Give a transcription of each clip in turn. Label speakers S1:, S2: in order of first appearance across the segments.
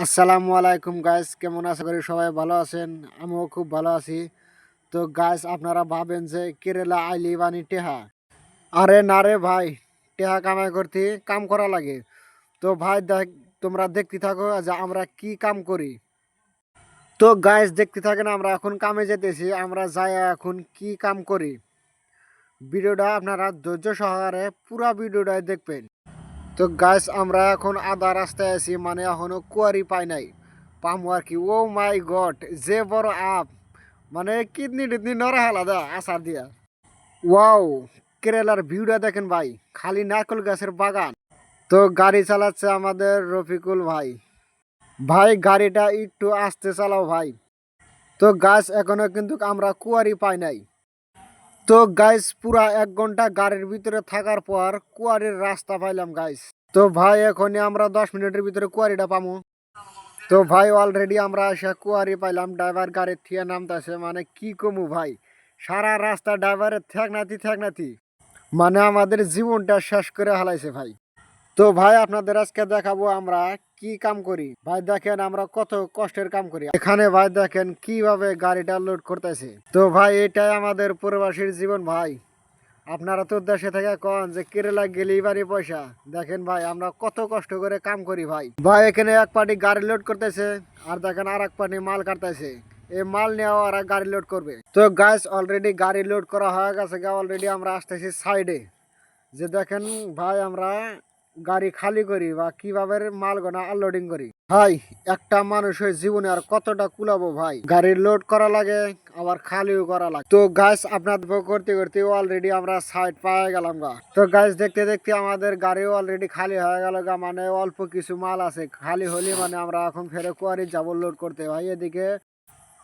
S1: আসসালামু আলাইকুম গাইস, কেমন আশা করি সবাই ভালো আছেন। আমিও খুব ভালো আছি। তো গাইস, আপনারা ভাবেন যে কেরালা আইলি বানি টেহা, আরে না রে ভাই, টেহা কামাই করতে কাম করা লাগে। তো ভাই দেখ, তোমরা দেখতে থাকো যে আমরা কি কাম করি। তো গাইস দেখতে থাকেন, আমরা এখন কামে যেতেছি, আমরা যাই এখন কি কাম করি। ভিডিওটা আপনারা ধৈর্য সহকারে পুরা ভিডিওটাই দেখবেন। তো গাইস আমরা এখন আধা রাস্তায় আছি, মানে এখনো কুয়ারি পাই নাই, পামু আর কি। ও মাই গড, যে বড় আপ, মানে কিডনি টিডনি নড়ে আলাদা আসার দিয়া। ওয়াও, কেরালার ভিউটা দেখেন ভাই, খালি নারকেল গাছের বাগান। তো গাড়ি চালাচ্ছে আমাদের রফিকুল ভাই। ভাই গাড়িটা একটু আস্তে চালাও ভাই। তো গাছ এখনো কিন্তু আমরা কুয়ারি পাই নাই। তো গাইস পুরা 1 ঘন্টা গাড়ির ভিতরে থাকার পর কুয়ারির রাস্তা পাইলাম গাইস। তো ভাই এখনই আমরা 10 মিনিটের ভিতরে কুয়ারিটা পামু। তো ভাই অলরেডি আমরা এসে কুয়ারি পাইলাম, ড্রাইভার গাড়ির থিয়ে নামতেছে, মানে কি কমু ভাই, সারা রাস্তা ড্রাইভারের ঠেকনাতি মানে আমাদের জীবনটা শেষ করে হালাইছে ভাই। তো ভাই আপনাদের আজকে দেখাবো আমরা কি কাম করি। ভাই দেখেন আমরা কত কষ্টের কাম করি এখানে। ভাই দেখেন কিভাবে গাড়িটা লোড করতেছে। তো ভাই এটাই আমাদের প্রবাসীর জীবন ভাই। আপনারা তো দেশে থেকে কন যে কেরালা গেলেই বাড়ি পয়সা। দেখেন ভাই আমরা কত কষ্ট করে কাম করি ভাই। ভাই এখানে এক পার্টি গাড়ি লোড করতেছে, আর দেখেন আর এক পার্টি মাল কাটতেছে। এই মাল নিয়ে ওরা গাড়ি লোড করবে। তো গাইস অলরেডি গাড়ি লোড করা হয়ে গেছে, অলরেডি আমরা আসতেছি সাইডে। যে দেখেন ভাই আমরা গাড়ি খালি করি বা কিভাবে মাল গোনা আনলোডিং করি। ভাই একটা মানুষের জীবনে আর কতটা কুলাবো ভাই, গাড়ি লোড করা লাগে আবার খালিও করা লাগে। তো গাছ আপনার করতে করতে অলরেডি আমরা সাইড পায়ে গেলাম গা। তো গাছ দেখতে দেখতে আমাদের গাড়িও অলরেডি খালি হয়ে গেল গা, মানে অল্প কিছু মাল আছে খালি হলে, মানে আমরা এখন ফেরে কুয়ারি যাবো লোড করতে। ভাই এদিকে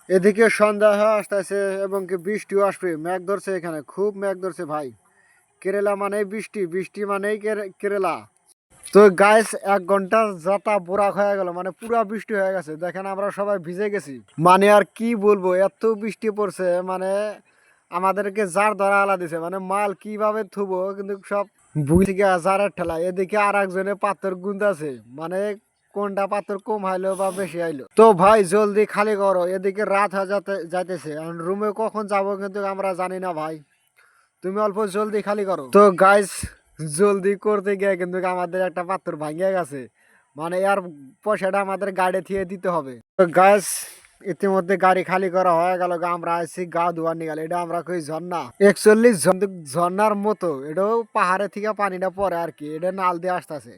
S1: এদিকে সন্ধ্যা হয়ে আসতেছে এবং কি বৃষ্টিও আসবে, মেঘ ধরছে, এখানে খুব মেঘ ধরছে ভাই। কেরালা মানেই বৃষ্টি, বৃষ্টি মানেই কেরালা। তো গাইস 1 ঘন্টা যাতা বোরাক হয়ে গেল, মানে পুরা বৃষ্টি হয়ে গেছে। দেখেন আমরা সবাই ভিজে গেছি, মানে আর কি বলবো, এত বৃষ্টি পড়ছে, মানে আমাদেরকে জার ধরা আলা দিছে, মানে মাল কিভাবে থুবো কিন্তু সব বুঝ থেকে জারের ঠেলা। এদিকে আর একজনে পাথর গুনতাছে, মানে কোনটা পাথর কম হাইলো বা বেশি আইলো। তো ভাই জলদি খালি করো, এদিকে রাত হয়ে যাইতেছে, রুমে কখন যাবো কিন্তু আমরা জানি না ভাই। তুমি অল্প জলদি খালি করো। তো গাইস জলদি করতে গিয়ে কিন্তু আমাদের একটা পাথর ভাঙিয়ে গেছে, মানে এর পয়সাটা আমাদের গাড়ি থেকে দিতে হবে। তো গাইস ইতিমধ্যে গাড়ি খালি করা হয়ে গেল, আমরা আইসি গা ধোয়া নিয়ে গেল। এটা আমরা কই ঝর্ণা, 41 ঝর্ণার মতো, এটাও পাহাড়ে থেকে পানিটা পরে আর কি, এটা নাল দিয়ে আসতেছে,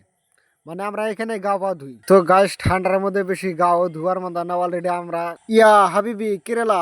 S1: মানে আমরা এখানে গা পা ধুই। তো গাইস ঠান্ডার মধ্যে বেশি গাও ধোয়ার মতো না। অলরেডি আমরা ইয়া হাবিবি কেরালা